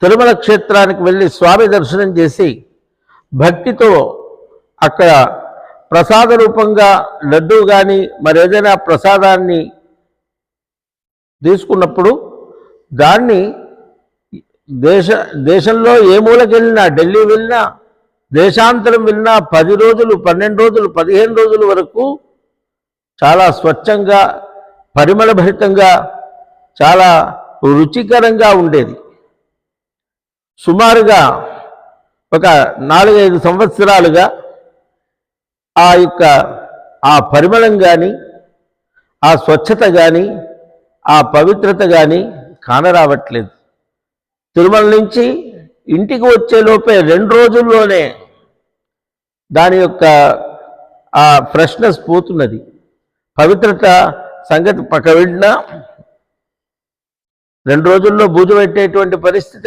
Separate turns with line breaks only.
తిరుమల క్షేత్రానికి వెళ్ళి స్వామి దర్శనం చేసి భక్తితో అక్కడ ప్రసాద రూపంగా లడ్డూ కానీ మరేదైనా ప్రసాదాన్ని తీసుకున్నప్పుడు దాన్ని దేశంలో ఏ మూలకి వెళ్ళినా, ఢిల్లీ వెళ్ళినా, దేశాంతరం వెళ్ళినా 10 రోజులు, 12 రోజులు, 15 రోజుల వరకు చాలా స్వచ్ఛంగా, పరిమళభరితంగా, చాలా రుచికరంగా ఉండేది. సుమారుగా ఒక 4-5 సంవత్సరాలుగా ఆ పరిమళం కానీ, ఆ స్వచ్ఛత కానీ, ఆ పవిత్రత కానీ కానరావట్లేదు. తిరుమల నుంచి ఇంటికి వచ్చేలోపే 2 రోజుల్లోనే దాని యొక్క ఆ ఫ్రెష్నెస్ పోతున్నది. పవిత్రత సంగతి పక్క వెళ్ళినా 2 రోజుల్లో బూజు పెట్టేటువంటి పరిస్థితి